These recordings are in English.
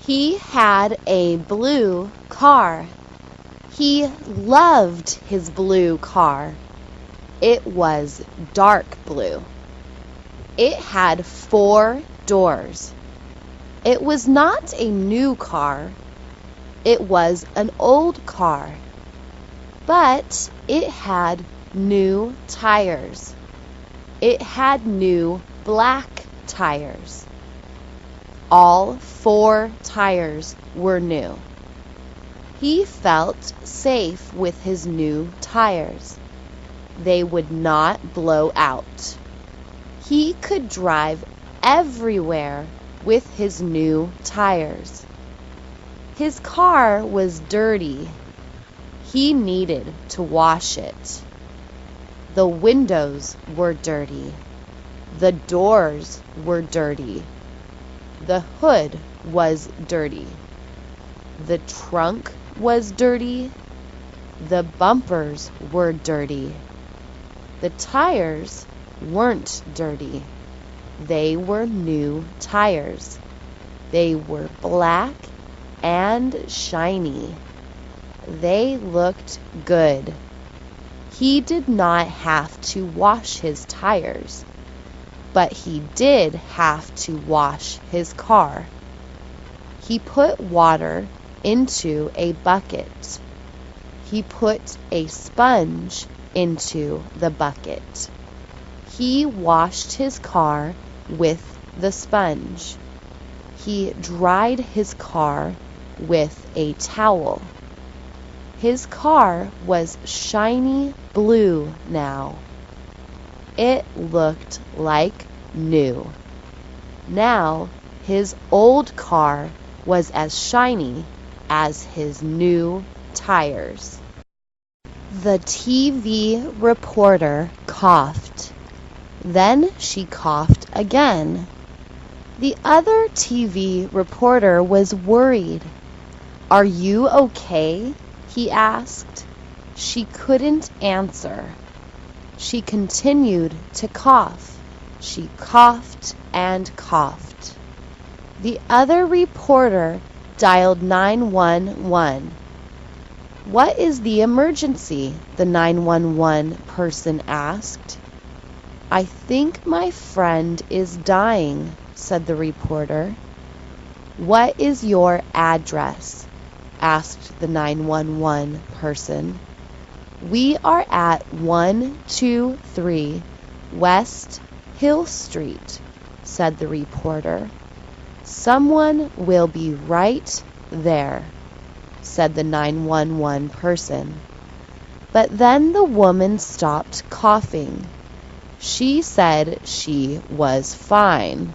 He had a blue car. He loved his blue car. It was dark blue. It had 4 doors. It was not a new car. It was an old car. But it had new tires. It had new black tires. All 4 tires were new. He felt safe with his new tires. They would not blow out. He could drive everywhere with his new tires. His car was dirty. He needed to wash it. The windows were dirty. The doors were dirty. The hood was dirty. The trunk was dirty. The bumpers were dirty. The tires weren't dirty. They were new tires. They were black and shiny. They looked good. He did not have to wash his tires, but he did have to wash his car. He put water into a bucket. He put a sponge into the bucket. He washed his car with the sponge. He dried his car with a towel. His car was shiny blue now. It looked like new. Now his old car was as shiny as his new tires. The TV reporter coughed. Then she coughed again. The other TV reporter was worried. "Are you okay?" he asked. She couldn't answer. She continued to cough. She coughed and coughed. The other reporter dialed 911. "What is the emergency?" the 911 person asked. "I think my friend is dying," said the reporter. "What is your address?" asked the 911 person. "We are at 123 West Hill Street," said the reporter. "Someone will be right there," said the 911 person. But then the woman stopped coughing. She said she was fine.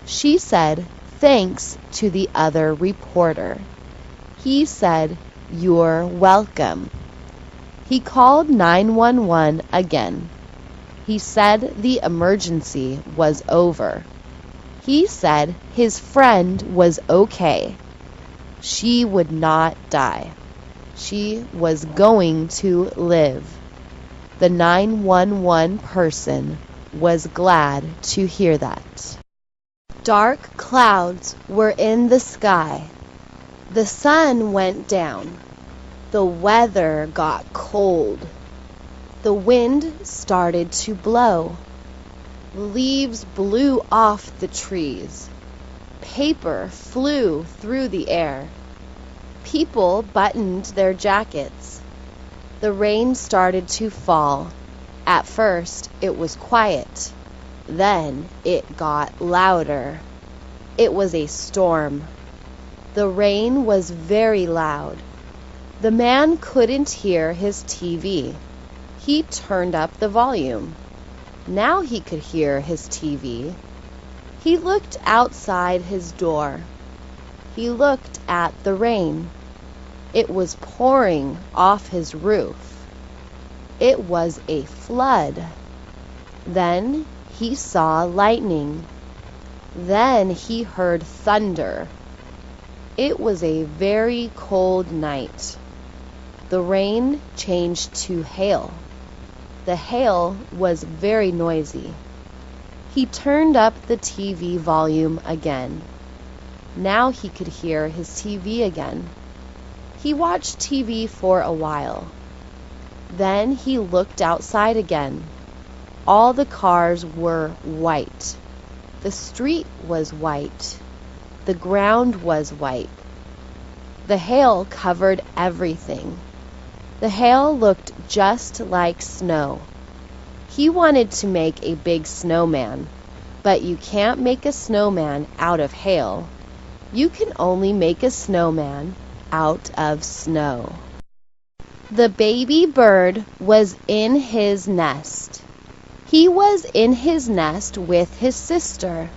She said thanks to the other reporter. He said, "You're welcome." He called 911 again. He said the emergency was over. He said his friend was okay. She would not die. She was going to live. The 911 person was glad to hear that. Dark clouds were in the sky. The sun went down. The weather got cold. The wind started to blow. Leaves blew off the trees. Paper flew through the air. People buttoned their jackets. The rain started to fall. At first, it was quiet. Then it got louder. It was a storm. The rain was very loud. The man couldn't hear his TV. He turned up the volume. Now he could hear his TV. He looked outside his door. He looked at the rain. It was pouring off his roof. It was a flood. Then he saw lightning. Then he heard thunder. It was a very cold night. The rain changed to hail. The hail was very noisy. He turned up the TV volume again. Now he could hear his TV again. He watched TV for a while. Then he looked outside again. All the cars were white. The street was white. The ground was white. The hail covered everything. The hail looked just like snow. He wanted to make a big snowman, but you can't make a snowman out of hail. You can only make a snowman out of snow. The baby bird was in his nest. He was in his nest with his sister.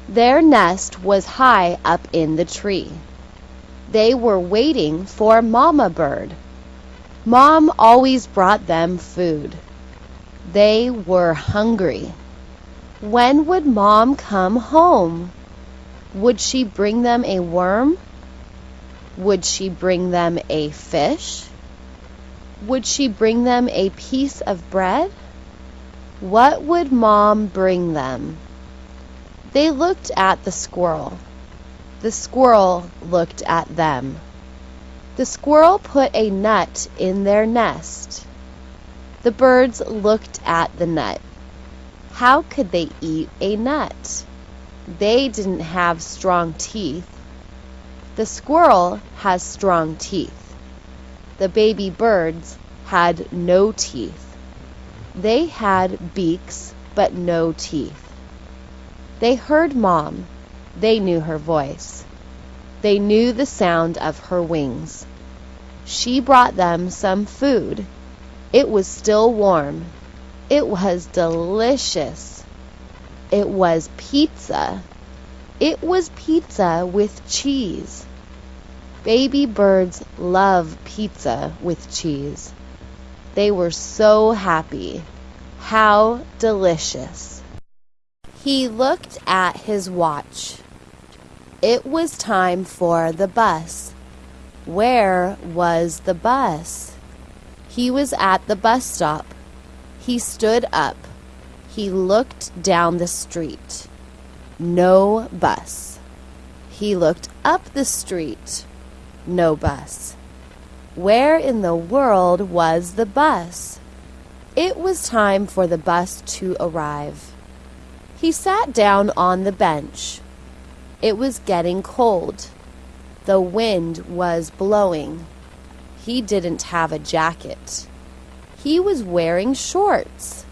Their nest was high up in the tree. They were waiting for Mama Bird. Mom always brought them food. They were hungry. When would Mom come home? Would she bring them a worm? Would she bring them a fish? Would she bring them a piece of bread? What would Mom bring them? They looked at the squirrel. The squirrel looked at them. The squirrel put a nut in their nest. The birds looked at the nut. How could they eat a nut? They didn't have strong teeth. The squirrel has strong teeth. The baby birds had no teeth. They had beaks but no teeth. They heard Mom. They knew her voice. They knew the sound of her wings. She brought them some food. It was still warm. It was delicious. It was pizza. It was pizza with cheese. Baby birds love pizza with cheese. They were so happy. How delicious. He looked at his watch. It was time for the bus. Where was the bus? He was at the bus stop. He stood up. He looked down the street. No bus. He looked up the street. No bus. Where in the world was the bus? It was time for the bus to arrive. He sat down on the bench. It was getting cold. The wind was blowing. He didn't have a jacket. He was wearing shorts.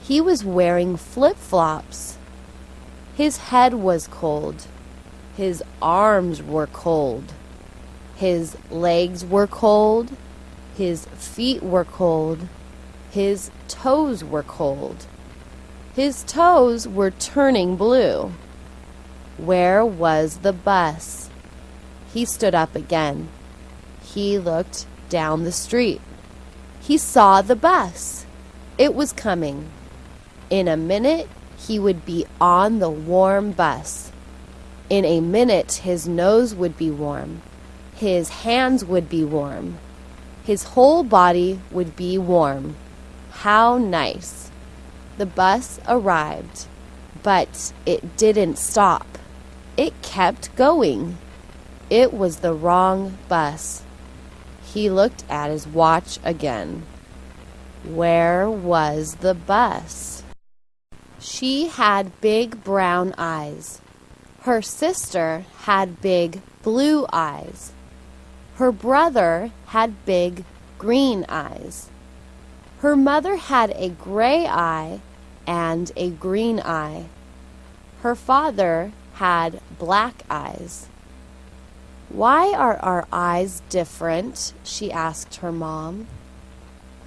He was wearing flip-flops. His head was cold. His arms were cold. His legs were cold. His feet were cold. His toes were cold. His toes were turning blue. Where was the bus? He stood up again. He looked down the street. He saw the bus. It was coming. In a minute, he would be on the warm bus. In a minute, his nose would be warm. His hands would be warm. His whole body would be warm. How nice. The bus arrived, but it didn't stop. It kept going. It was the wrong bus. He looked at his watch again. Where was the bus? She had big brown eyes. Her sister had big blue eyes. Her brother had big green eyes. Her mother had a gray eye and a green eye. Her father had black eyes. Why are our eyes different? She asked her mom.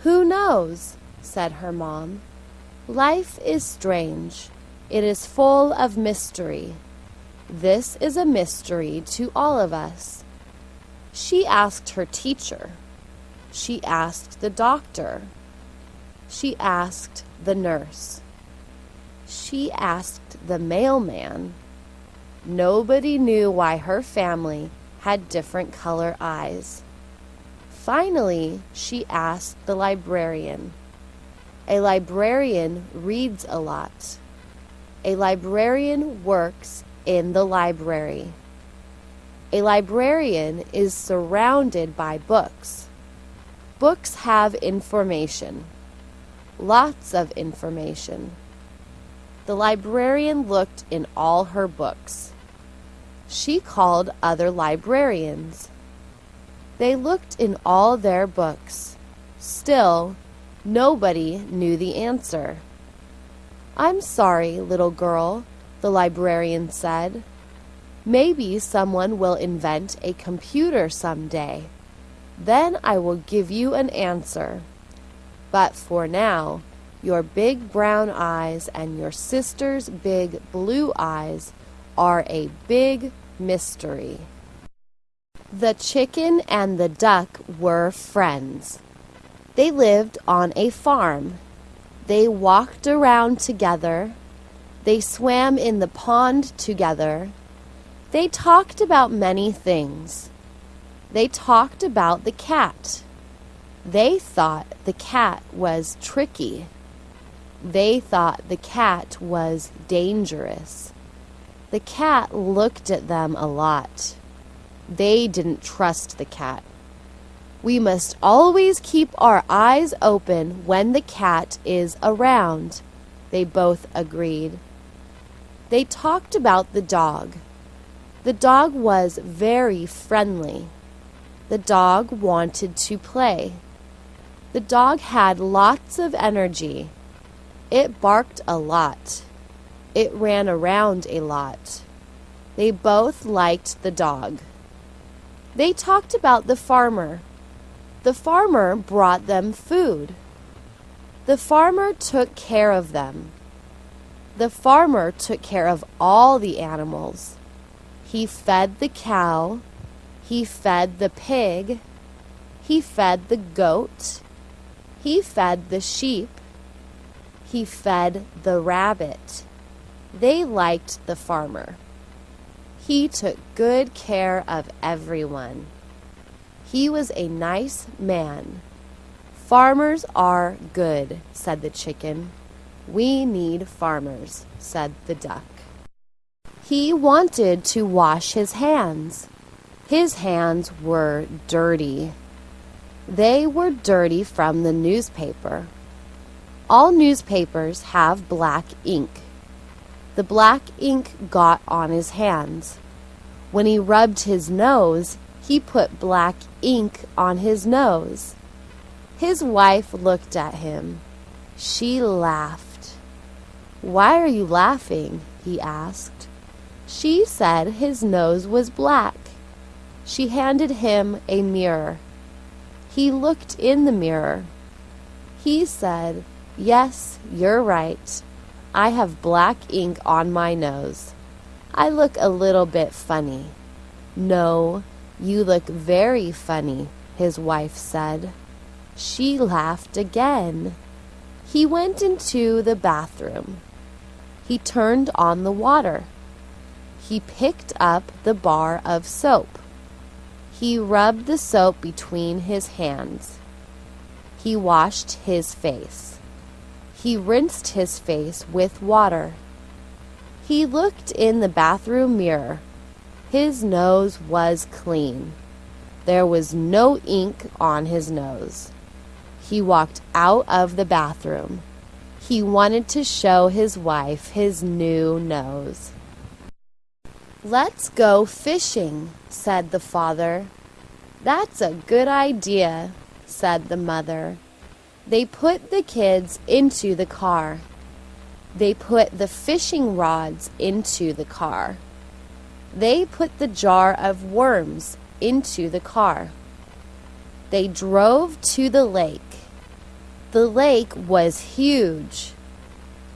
Who knows? Said her mom. Life is strange. It is full of mystery. This is a mystery to all of us. She asked her teacher. She asked the doctor. She asked the nurse. She asked the mailman. Nobody knew why her family had different color eyes. Finally, she asked the librarian. A librarian reads a lot. A librarian works in the library. A librarian is surrounded by books. Books have information. Lots of information. The librarian looked in all her books. She called other librarians. They looked in all their books. Still, nobody knew the answer. "I'm sorry, little girl," the librarian said. "Maybe someone will invent a computer someday. Then I will give you an answer. But for now, your big brown eyes and your sister's big blue eyes are a big mystery." The chicken and the duck were friends. They lived on a farm. They walked around together. They swam in the pond together. They talked about many things. They talked about the cat. They thought the cat was tricky. They thought the cat was dangerous. The cat looked at them a lot. They didn't trust the cat. "We must always keep our eyes open when the cat is around," they both agreed. They talked about the dog. The dog was very friendly. The dog wanted to play. The dog had lots of energy. It barked a lot. It ran around a lot. They both liked the dog. They talked about the farmer. The farmer brought them food. The farmer took care of them. The farmer took care of all the animals. He fed the cow. He fed the pig. He fed the goat. He fed the sheep. He fed the rabbit. They liked the farmer. He took good care of everyone. He was a nice man. "Farmers are good," said the chicken. "We need farmers," said the duck. He wanted to wash his hands. His hands were dirty. They were dirty from the newspaper. All newspapers have black ink. The black ink got on his hands. When he rubbed his nose, he put black ink on his nose. His wife looked at him. She laughed. "Why are you laughing?" he asked. She said his nose was black. She handed him a mirror. He looked in the mirror. He said, "Yes, you're right. I have black ink on my nose. I look a little bit funny." "No, you look very funny," his wife said. She laughed again. He went into the bathroom. He turned on the water. He picked up the bar of soap. He rubbed the soap between his hands. He washed his face. He rinsed his face with water. He looked in the bathroom mirror. His nose was clean. There was no ink on his nose. He walked out of the bathroom. He wanted to show his wife his new nose. "Let's go fishing," said the father. "That's a good idea," said the mother. They put the kids into the car. They put the fishing rods into the car. They put the jar of worms into the car. They drove to the lake. The lake was huge.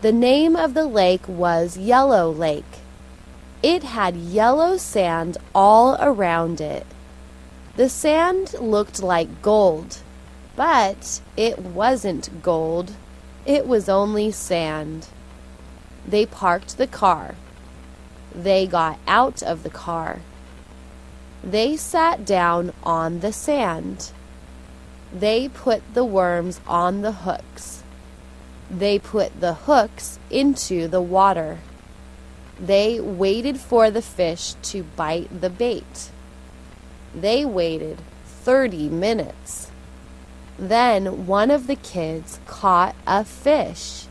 The name of the lake was Yellow Lake. It had yellow sand all around it. The sand looked like gold, but it wasn't gold. It was only sand. They parked the car. They got out of the car. They sat down on the sand. They put the worms on the hooks. They put the hooks into the water. They waited for the fish to bite the bait. They waited 30 minutes. Then one of the kids caught a fish.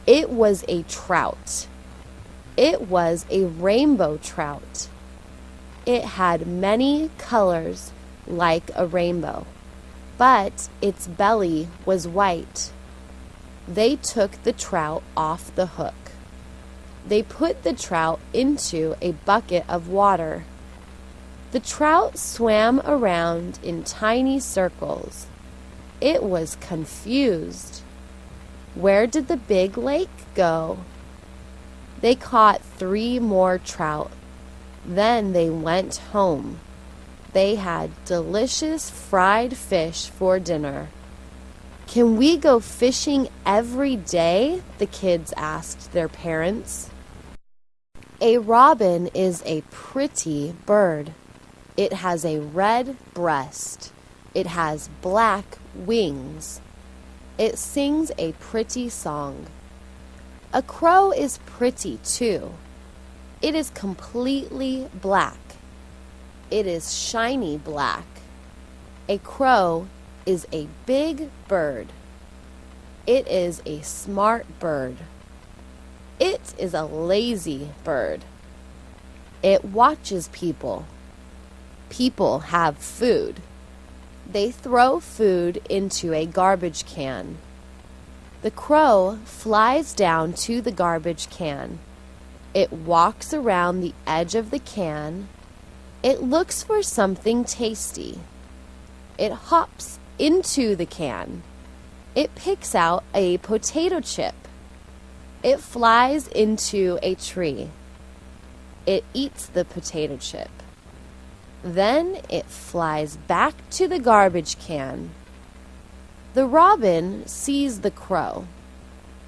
It was a trout. It was a rainbow trout. It had many colors like a rainbow, but its belly was white. They took the trout off the hook. They put the trout into a bucket of water. The trout swam around in tiny circles. It was confused. Where did the big lake go? They caught 3 more trout. Then they went home. They had delicious fried fish for dinner. Can we go fishing every day? The kids asked their parents. A robin is a pretty bird. It has a red breast. It has black wings. It sings a pretty song. A crow is pretty too. It is completely black. It is shiny black. A crow is a big bird. It is a smart bird. It is a lazy bird. It watches people. People have food. They throw food into a garbage can. The crow flies down to the garbage can. It walks around the edge of the can. It looks for something tasty. It hops into the can. It picks out a potato chip. It flies into a tree. It eats the potato chip. Then it flies back to the garbage can. The robin sees the crow.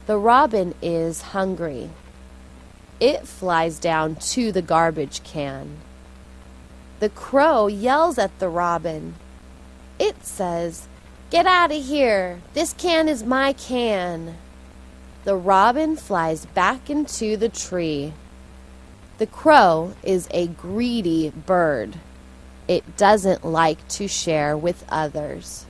The robin is hungry. It flies down to the garbage can. The crow yells at the robin. It says, "Get out of here! This can is my can!" The robin flies back into the tree. The crow is a greedy bird. It doesn't like to share with others.